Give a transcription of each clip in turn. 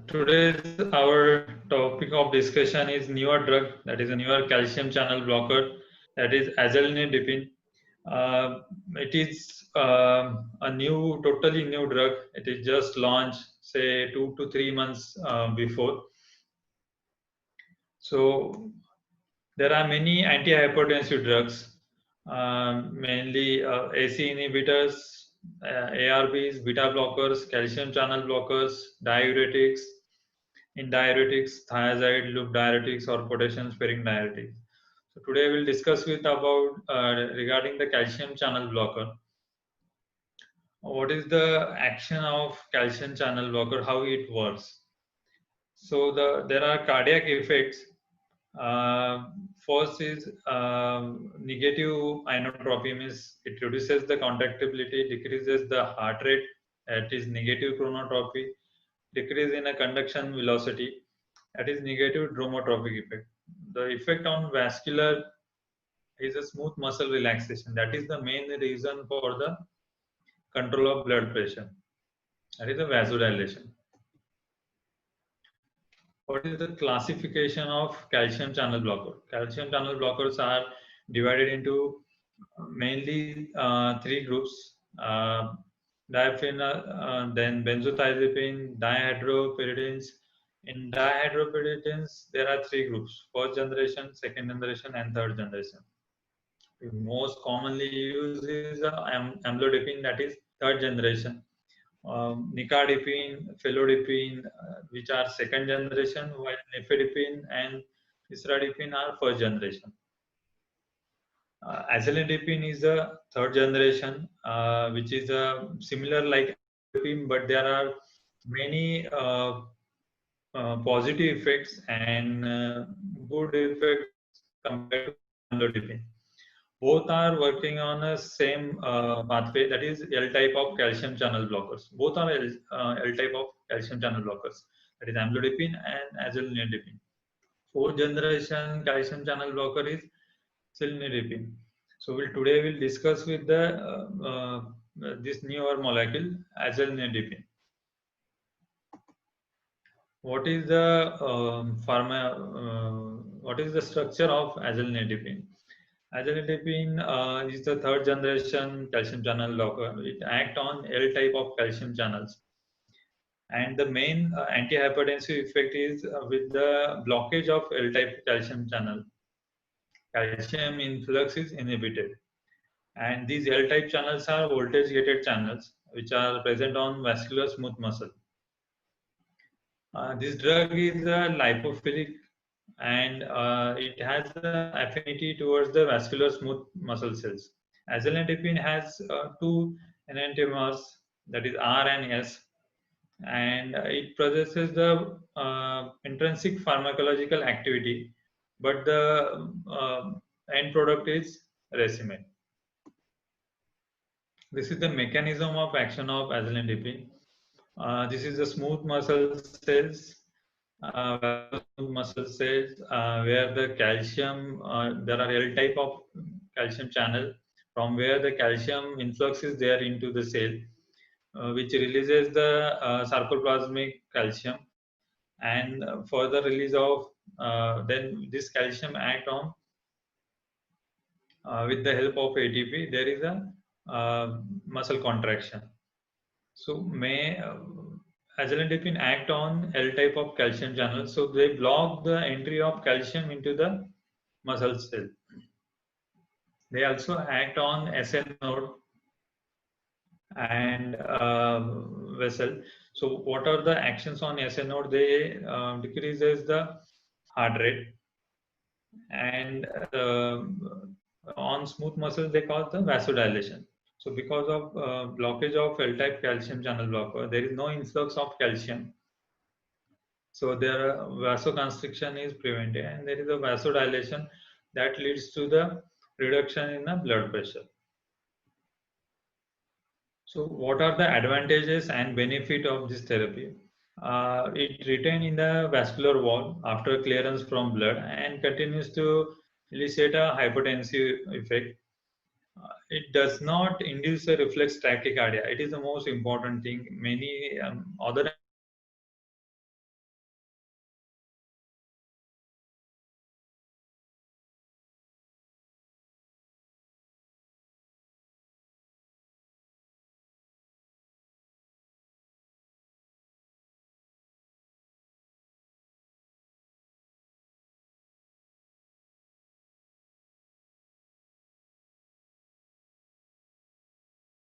Today's our topic of discussion is newer drug, that is a newer calcium channel blocker, that is azelaprag. It is a totally new drug. It is just launched, say 2 to 3 months before. So there are many antihypertensive drugs, mainly AC inhibitors, ARBs, beta blockers, calcium channel blockers, diuretics. In diuretics, thiazide, loop diuretics, or potassium sparing diuretics. So today we'll discuss with about regarding the calcium channel blocker. What is the action of calcium channel blocker? How it works? So there are cardiac effects. Uh, First is negative inotropy, means it reduces the contractibility, decreases the heart rate. That is negative chronotropy. Decrease in a conduction velocity, that is negative dromotropic effect. The effect on vascular is a smooth muscle relaxation. That is the main reason for the control of blood pressure. That is the vasodilation. What is the classification of calcium channel blocker? Calcium channel blockers are divided into mainly three groups. Then benzodiazepine, dihydropyridines. In dihydropyridines, there are three groups: first generation, second generation, and third generation. The most commonly used is amlodipine, that is third generation. Nicardipine, felodipine, which are second generation, while nifedipine and isradipine are first generation. Azelaprag is a third generation, which is similar like amlodipine, but there are many positive effects and good effects compared to amlodipine. Both are working on a same pathway, that is L-type of calcium channel blockers. Both are L-type of calcium channel blockers, that is amlodipine and azelaprag. Fourth generation calcium channel blocker is cilnidipine. So today we'll discuss with the this newer molecule azelaprag. What is the what is the structure of azelaprag? Azelaprag is the third generation calcium channel blocker. It acts on L-type of calcium channels. And the main antihypertensive effect is with the blockage of L-type calcium channel. Calcium influx is inhibited. And these L-type channels are voltage-gated channels, which are present on vascular smooth muscle. This drug is lipophilic, and it has affinity towards the vascular smooth muscle cells. Azelaprag has two enantiomers, that is R and S, and it possesses the intrinsic pharmacological activity, but the end product is racemate. This is the mechanism of action of azelaprag. This is the smooth muscle cells, where the calcium, there are L type of calcium channel from where the calcium influx is there into the cell, which releases the sarcoplasmic calcium, and further release of then this calcium act on with the help of ATP. There is a muscle contraction. So may azelaprag act on L type of calcium channels, so they block the entry of calcium into the muscle cell. They also act on SN node and vessel. So what are the actions on SN node? They decreases the heart rate, and on smooth muscle they cause the vasodilation. So because of blockage of L-type calcium channel blocker, there is no influx of calcium. So their vasoconstriction is prevented, and there is a vasodilation that leads to the reduction in the blood pressure. So what are the advantages and benefit of this therapy? It retains in the vascular wall after clearance from blood and continues to elicit a hypertensive effect. It does not induce a reflex tachycardia. It is the most important thing. Many other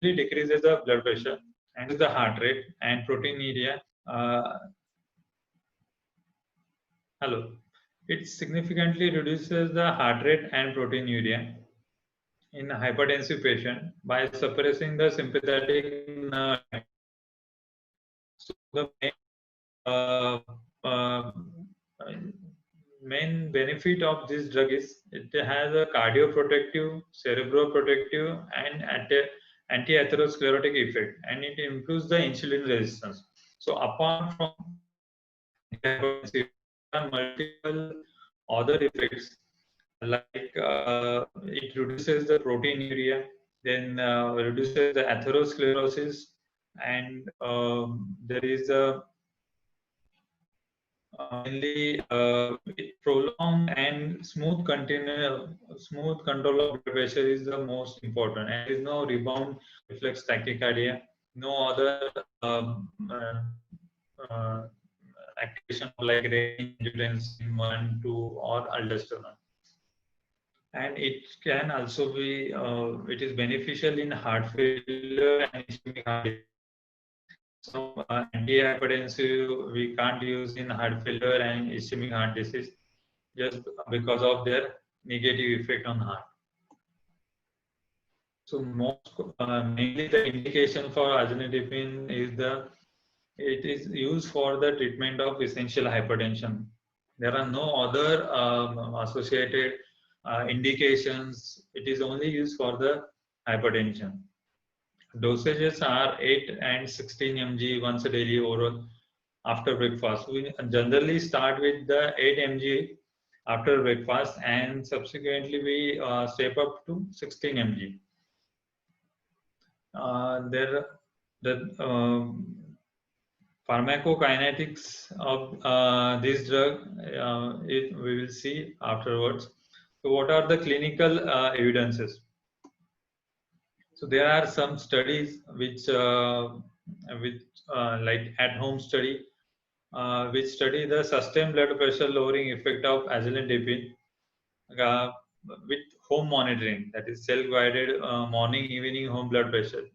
decreases the blood pressure and the heart rate and proteinuria. Hello. It significantly reduces the heart rate and proteinuria in a hypertensive patient by suppressing the sympathetic nerve. So the uh, uh, main benefit of this drug is it has a cardioprotective, cerebroprotective, and anti-atherosclerotic effect, and it improves the insulin resistance. So apart from hypertensive, there are multiple other effects like it reduces the proteinuria, then reduces the atherosclerosis, and there is a mainly it prolonged and smooth control of blood pressure is the most important, and there is no rebound reflex tachycardia, no other uh, activation like angiotensin 1, 2, or aldosterone. And it can also be it is beneficial in heart failure and ischemic heart disease. So antihypertensive we can't use in heart failure and ischemic heart disease just because of their negative effect on heart. So mainly the indication for azanidipine is it is used for the treatment of essential hypertension. There are no other associated indications. It is only used for the hypertension. Dosages are 8 and 16 mg once a daily oral after breakfast. We generally start with the 8 mg after breakfast, and subsequently we step up to 16 mg. The pharmacokinetics of this drug we will see afterwards. So what are the clinical evidences? So there are some studies which like at-home study which study the sustained blood pressure lowering effect of azanidipine with home monitoring, that is self-guided morning evening home blood pressure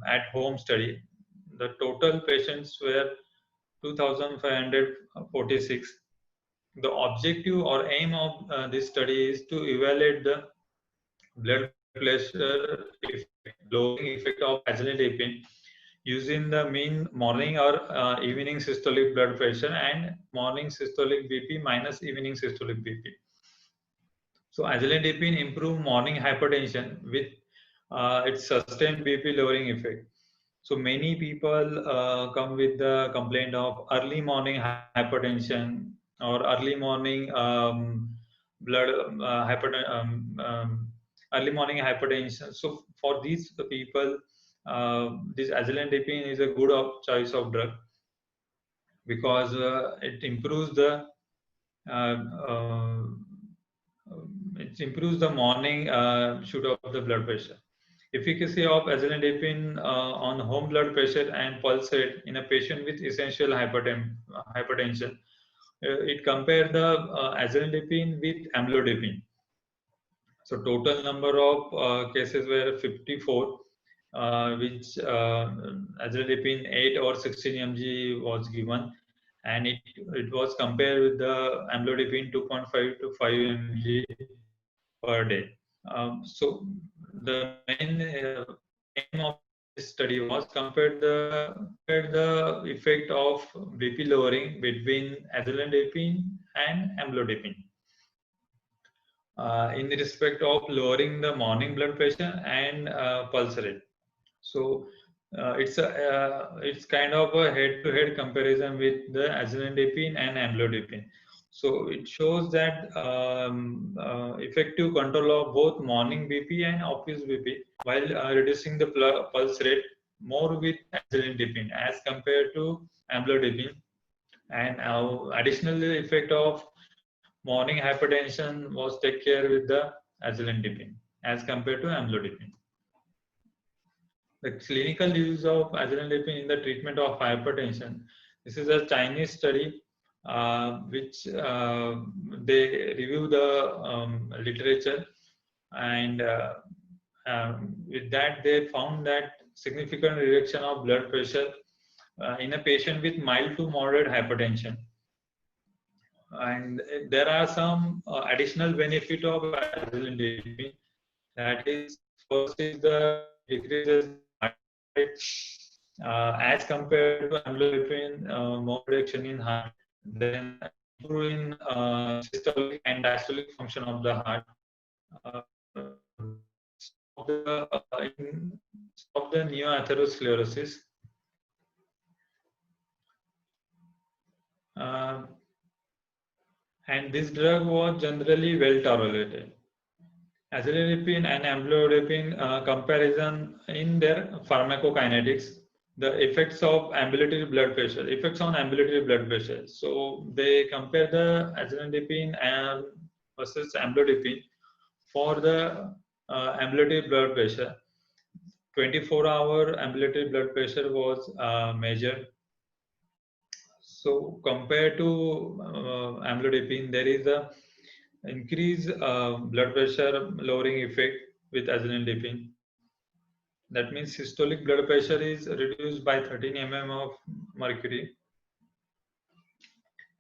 at home study. The total patients were 2,546. The objective or aim of this study is to evaluate the blood pressure lowering effect of azanidipine using the mean morning or evening systolic blood pressure and morning systolic BP minus evening systolic BP. So azanidipine improve morning hypertension with its sustained BP lowering effect. So many people come with the complaint of early morning hypertension or early morning blood early morning hypertension. So for these people, this azanidipine is a good choice of drug because it improves the uh, uh, morning shoot of the blood pressure. Efficacy of azanidipine on home blood pressure and pulse rate in a patient with essential hypertension. It compared the azanidipine with amlodipine. So total number of cases were 54, which azanidipine 8 or 16 mg was given, and it was compared with the amlodipine 2.5 to 5 mg per day. So the main aim of this study was compare the effect of BP lowering between azanidipine and amlodipine in respect of lowering the morning blood pressure and pulse rate. So it's kind of a head-to-head comparison with the azanidipine and amlodipine. So it shows that effective control of both morning BP and office BP while reducing the pulse rate more with azanidipine as compared to amlodipine, and additional effect of morning hypertension was take care with the azanidipine as compared to amlodipine. The clinical use of azanidipine in the treatment of hypertension. This is a Chinese study which they review the literature, and with that, they found that significant reduction of blood pressure in a patient with mild to moderate hypertension. And there are some additional benefit of azolindipine. That is, first is the decreases heart rate as compared to amlodipine, more reduction in heart, then improving systolic and diastolic function of the heart, uh, stop the neoatherosclerosis. Uh, and this drug was generally well tolerated. Azolidipine and amlodipine comparison in their pharmacokinetics, the effects of ambulatory blood pressure, effects on ambulatory blood pressure. So they compare the azolidipine and versus amlodipine for the ambulatory blood pressure. 24-hour ambulatory blood pressure was measured. So compared to amlodipine, there is a increase blood pressure lowering effect with azolidipine. That means systolic blood pressure is reduced by 13 mm of mercury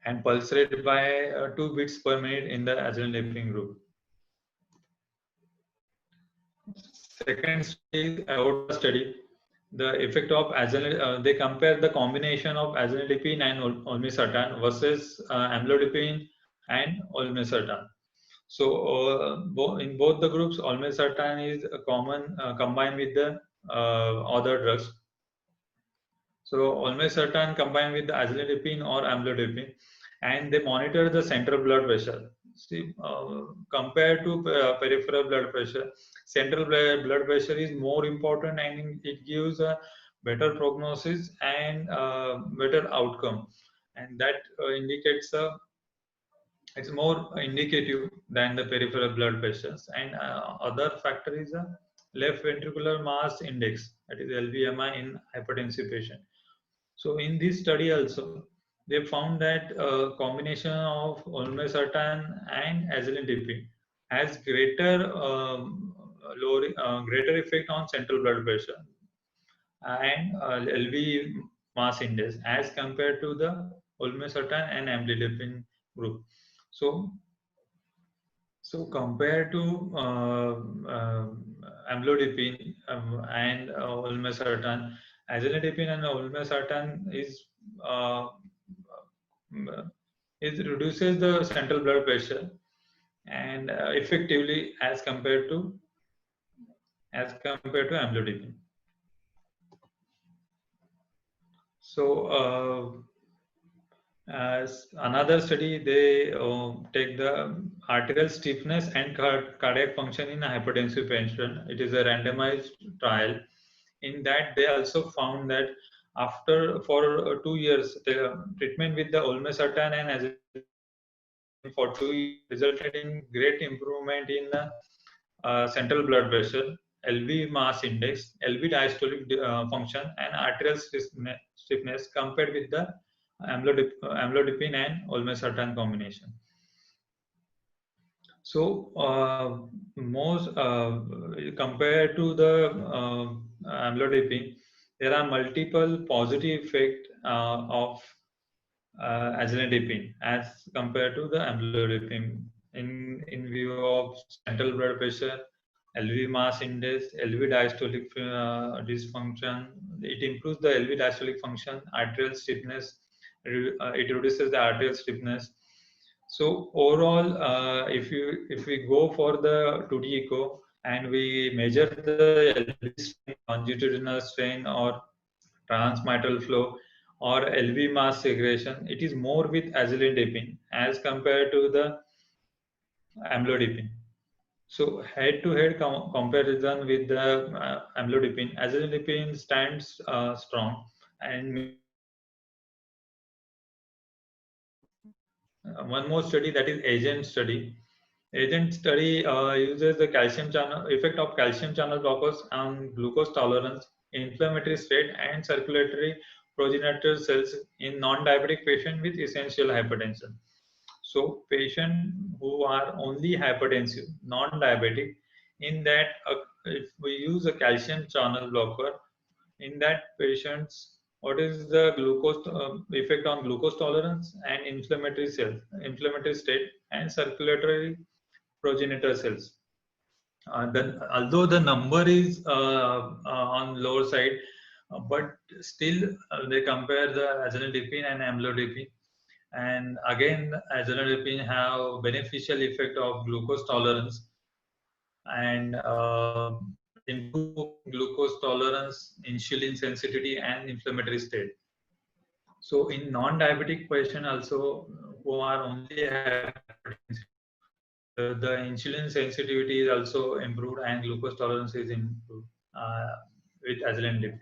and pulse rate by 2 beats per minute in the azolidipine group. Second study is aorta study. The effect of azolidipine, they compare the combination of azolidipine and olmesartan versus amlodipine and olmesartan. So in both the groups, olmesartan is common combined with the other drugs. So olmesartan combined with the azolidipine or amlodipine, and they monitor the central blood pressure. See, compared to peripheral blood pressure, central blood pressure is more important, and it gives a better prognosis and better outcome, and that indicates it's more indicative than the peripheral blood pressures. And other factor is a left ventricular mass index, that is LVMI, in hypertensive patient. So in this study also, they found that combination of olmesartan and azolidipine has greater greater effect on central blood pressure and LV mass index as compared to the olmesartan and amlodipine group. So compared to amlodipine and olmesartan, azolidipine and olmesartan uh, is reduces the central blood pressure and effectively as compared to amlodipine. So as another study, they take the arterial stiffness and cardiac function in a hypertensive patient. It is a randomized trial. In that, they also found that after for 2 years, the treatment with the olmesartan and azolidipine for 2 years resulted in great improvement in the central blood pressure, LV mass index, LV diastolic function, and arterial stiffness compared with the amlodipine and olmesartan combination. So most compared to the amlodipine, there are multiple positive effects of azolidipine as compared to the amlodipine in view of central blood pressure, LV mass index, LV diastolic dysfunction. It improves the LV diastolic function, arterial stiffness. It reduces the arterial stiffness. So overall, if we go for the 2D echo and we measure the LV strain, longitudinal strain or transmitral flow or LV mass segregation, it is more with azolidipine as compared to the amlodipine. So head-to-head comparison with the amlodipine, azolidipine stands strong. And one more study, that is AGENT study. AGENT study uses the calcium channel effect of calcium channel blockers on glucose tolerance, inflammatory state, and circulatory progenitor cells in non-diabetic patient with essential hypertension. So patients who are only hypertensive, non-diabetic, In that, if we use a calcium channel blocker, in that patients, what is the glucose effect on glucose tolerance and inflammatory cells, inflammatory state, and circulatory progenitor cells. Then, although the number is on lower side, but still they compare the azanidipine and amlodipine, and again azanidipine have beneficial effect of glucose tolerance and improve glucose tolerance, insulin sensitivity, and inflammatory state. So in non-diabetic patient also who are only hypertensive, the insulin sensitivity is also improved and glucose tolerance is improved with azanidipine.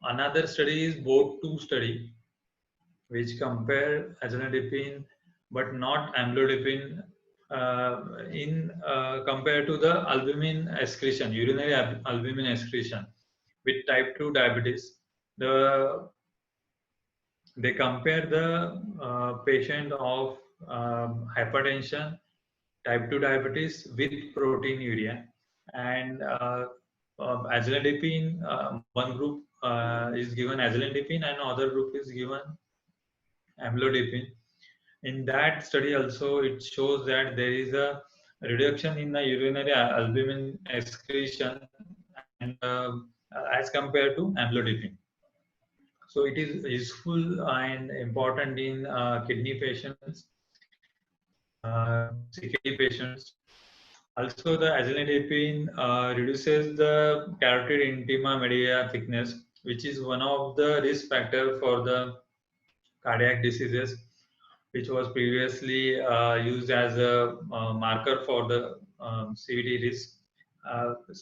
Another study is BOAT2 study, which compare azanidipine but not amlodipine in compared to the albumin excretion, urinary albumin excretion with type 2 diabetes. They compare the patient of hypertension, type 2 diabetes with proteinuria, and azanidipine, one group is given azanidipine and other group is given amlodipine. In that study also, it shows that there is a reduction in the urinary albumin excretion and as compared to amlodipine. So it is useful and important in kidney patients, CKD patients. Also, the azanidipine reduces the carotid intima media thickness, which is one of the risk factor for the cardiac diseases, which was previously used as a marker for the CVD risk.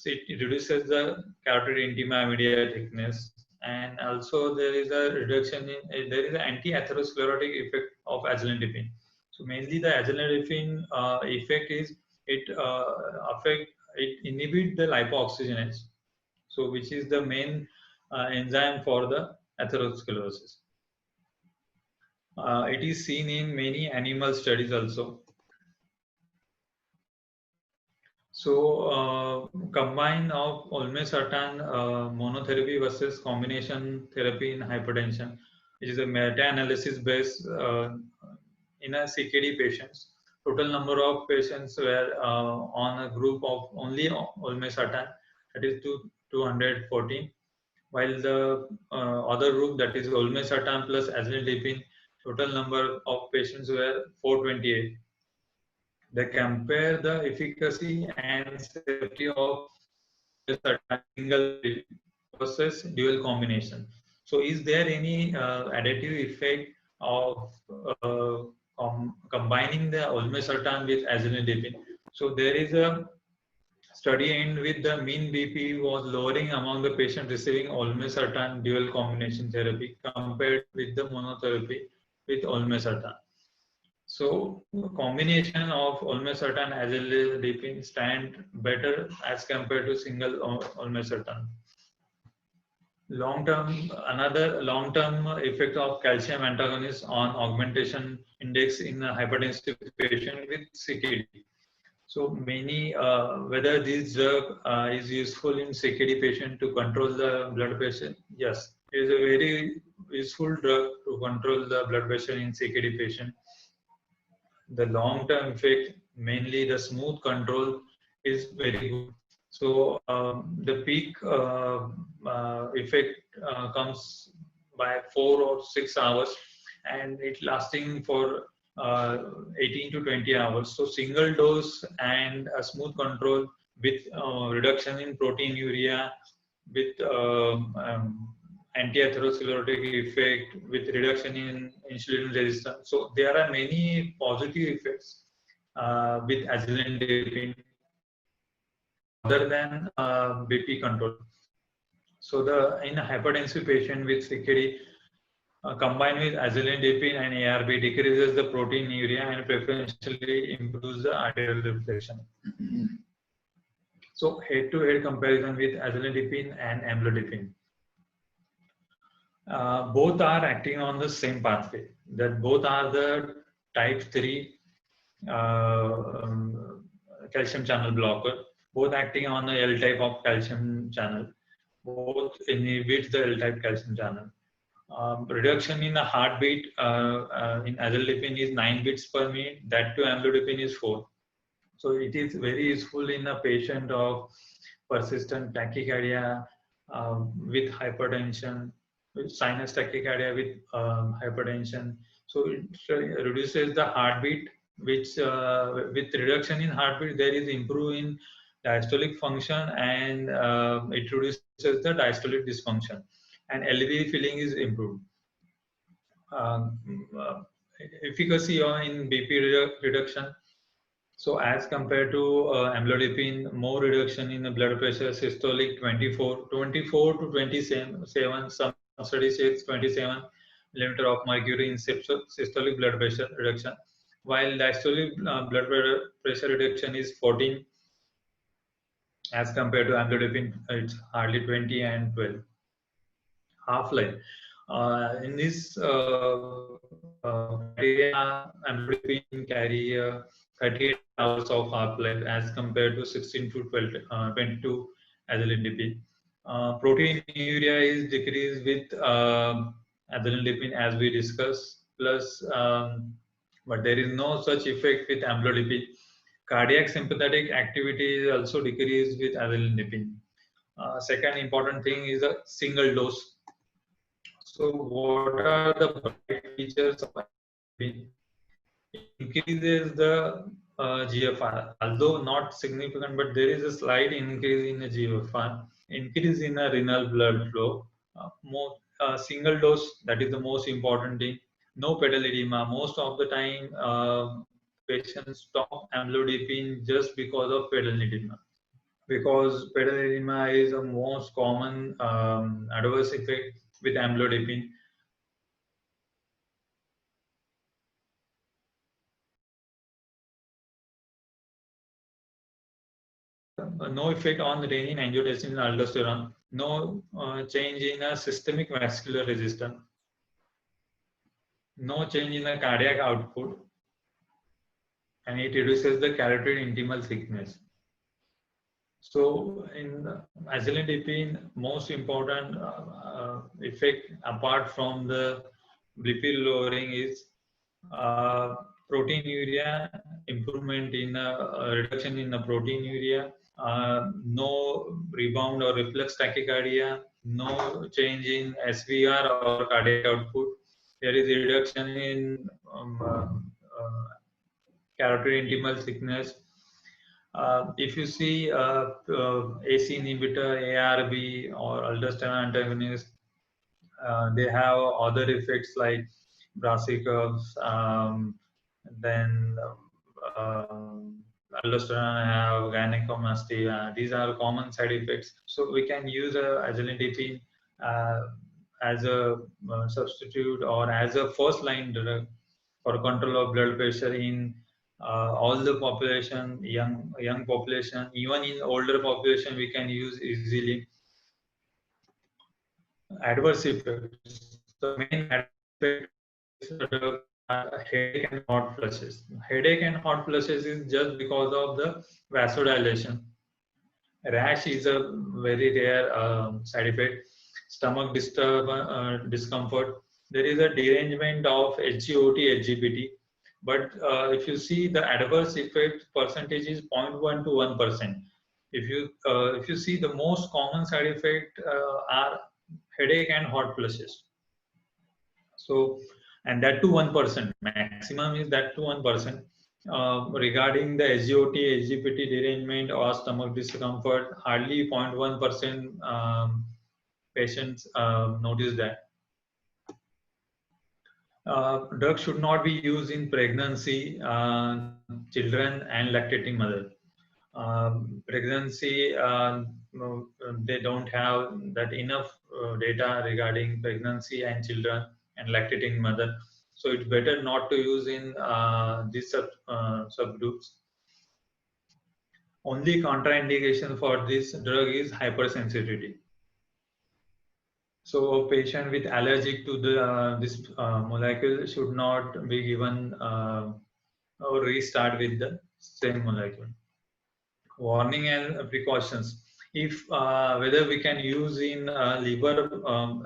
It reduces the carotid intima media thickness, and also there is a reduction in there is an anti-atherosclerotic effect of azanidipine. So mainly the azanidipine effect is it inhibit the lipooxygenase, so which is the main enzyme for the atherosclerosis. It is seen in many animal studies also. So, combine of olmesartan monotherapy versus combination therapy in hypertension, which is a meta-analysis based in a CKD patients. Total number of patients were on a group of only olmesartan, that is 214, while the other group, that is olmesartan plus azanidipine, total number of patients were 428. They compare the efficacy and safety of single versus dual combination. So, is there any additive effect of combining the olmesartan with azanidipine? So, there is a study end with the mean BP was lowering among the patients receiving olmesartan dual combination therapy compared with the monotherapy with olmesartan. So combination of olmesartan and azanidipine stand better as compared to single olmesartan. Another long-term effect of calcium antagonist on augmentation index in a hypertensive patient with CKD. So many, whether this drug is useful in CKD patient to control the blood pressure? Yes, it is a very useful drug to control the blood pressure in CKD patient. The long-term effect, mainly the smooth control, is very good. So the peak effect comes by 4 or 6 hours, and it lasting for 18 to 20 hours. So single dose and a smooth control with reduction in proteinuria, with anti-atherosclerotic effect, with reduction in insulin resistance. So there are many positive effects with azanidipine other than BP control. So in a hypertensive patient with CKD, combined with azanidipine and ARB decreases the proteinuria and preferentially improves the arterial reflection. So head-to-head comparison with azanidipine and amlodipine. Both are acting on the same pathway. That both are the type 3 calcium channel blocker, both acting on the L type of calcium channel. Both inhibit the L type calcium channel. Reduction in the heartbeat in azolipine is 9 beats per minute. That to amlodipine is 4. So it is very useful in a patient of persistent tachycardia with hypertension, with sinus tachycardia with hypertension. So it reduces the heartbeat, which with reduction in heartbeat, there is improve in diastolic function, and it reduces the diastolic dysfunction, and LV filling is improved. Um, uh, Efficacy in BP reduction. So as compared to amlodipine, more reduction in the blood pressure, systolic 24 to 27, some studies say 27 millimeter of mercury in systolic blood pressure reduction, while diastolic blood pressure reduction is 14 as compared to amlodipine, it's hardly 20 and 12. Half-life. In this criteria, amlodipine carry 38 hours of half-life as compared to 16 to 12, 22 azolipine. Proteinuria is decreased with azolipine as we discussed, plus, but there is no such effect with amlodipine. Cardiac sympathetic activity is also decreased with azolipine. Second important thing is a single dose. So what are the bright features of amlodipine? It increases the GFR, although not significant, but there is a slight increase in the GFR, increase in the renal blood flow. Single dose, that is the most important thing. No pedal edema. Most of the time, patients stop amlodipine just because of pedal edema, because pedal edema is the most common adverse effect with amlodipine. No effect on the renin, angiotensin, and aldosterone. No change in a systemic vascular resistance. No change in the cardiac output, and it reduces the carotid intimal thickness. So in azolipine, most important effect apart from the lipid lowering is proteinuria, improvement in reduction in the proteinuria, no rebound or reflex tachycardia, no change in SVR or cardiac output. There is a reduction in carotid intimal thickness. If you see AC inhibitor, ARB, or aldosterone antagonist, they have other effects like brassicas, then aldosterone have gynecomastia. These are common side effects. So we can use azolipine as a substitute or as a first line drug for control of blood pressure in all the population, young population, even in older population, we can use easily. Adverse effects. The main adverse effects are headache and hot flushes. Headache and hot flushes is just because of the vasodilation. Rash is a very rare side effect. Stomach discomfort. There is a derangement of SGOT, SGPT. But if you see the adverse effect percentage is 0.1 to 1%. If you see the most common side effect are headache and hot flushes. So, and that to 1%, maximum is that to 1%. Regarding the SGOT, SGPT derangement or stomach discomfort, hardly 0.1% patients notice that. Drugs should not be used in pregnancy, children, and lactating mother. Pregnancy, they don't have that enough data regarding pregnancy and children and lactating mother. So it's better not to use in these subgroups. Only contraindication for this drug is hypersensitivity. So a patient with allergic to the this molecule should not be given or restart with the same molecule. warning and precautions. If whether we can use in liver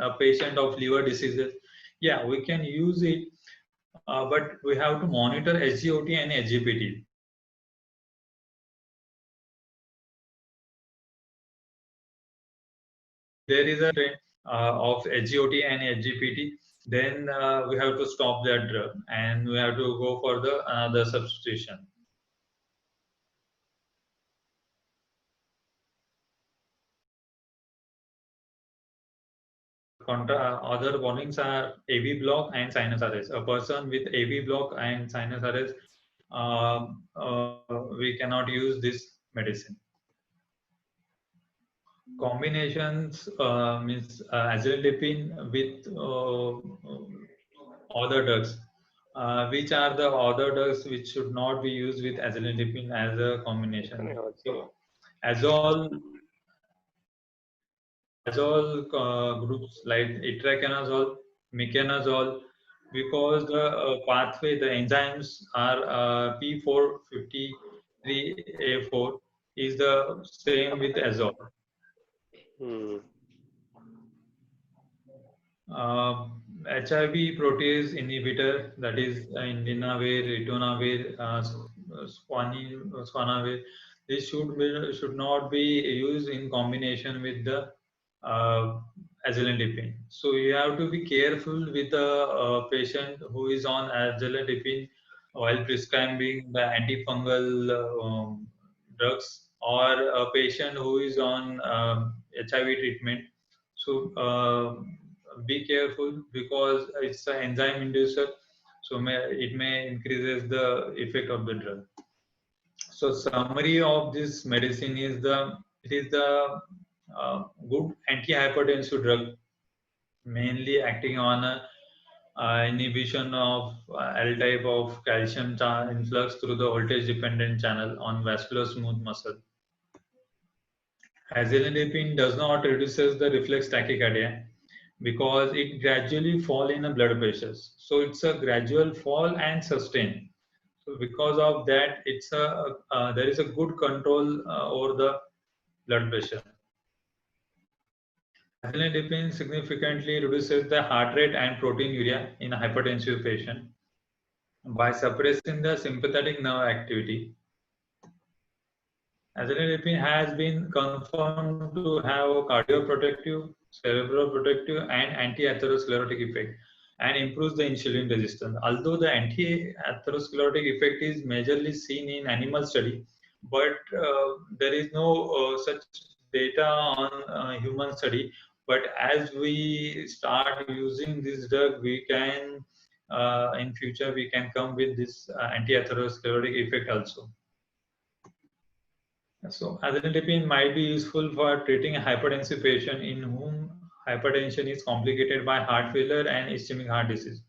a patient of liver diseases, yeah, we can use it, but we have to monitor SGOT and SGPT. If there is a trend of SGOT and SGPT, then we have to stop that drug and we have to go for the another substitution. Other warnings are AV block and sinus arrest. A person with AV block and sinus arrest, we cannot use this medicine. Combinations means azithromycin with other drugs. Which are the other drugs which should not be used with azithromycin as a combination? So, azole, groups like itraconazole, meconazole, because the pathway, the enzymes are P453A4 is the same with azole. HIV protease inhibitor, that is indinavir, ritonavir, swanavir. This should not be used in combination with the azolidipine. So you have to be careful with the patient who is on azolidipine while prescribing the antifungal drugs, or a patient who is on HIV treatment. So be careful because it's an enzyme inducer, so it may increases the effect of the drug. So summary of this medicine is it is the good antihypertensive drug, mainly acting on inhibition of L type of calcium influx through the voltage dependent channel on vascular smooth muscle. Azolidipine does not reduces the reflex tachycardia because it gradually fall in a blood pressures. So it's a gradual fall and sustain. So because of that, it's there is a good control over the blood pressure. Azolidipine significantly reduces the heart rate and proteinuria in a hypertensive patient by suppressing the sympathetic nerve activity. Azolidipine has been confirmed to have a cardioprotective, cerebroprotective, and anti-atherosclerotic effect and improves the insulin resistance. Although the anti-atherosclerotic effect is majorly seen in animal study, but there is no such data on human study. But as we start using this drug, we can in future we can come with this anti-atherosclerotic effect also. So azithromycin might be useful for treating a hypertensive patient in whom hypertension is complicated by heart failure and ischemic heart disease.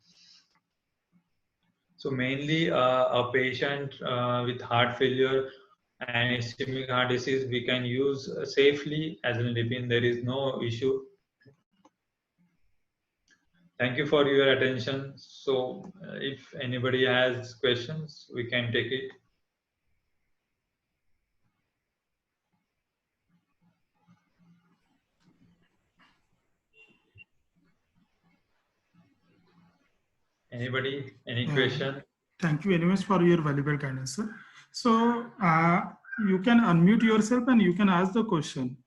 So mainly a patient with heart failure and ischemic heart disease, we can use safely azithromycin. There is no issue. Thank you for your attention. So if anybody has questions, we can take it. Anybody? Any question? Thank you very much for your valuable guidance, sir. So you can unmute yourself and you can ask the question.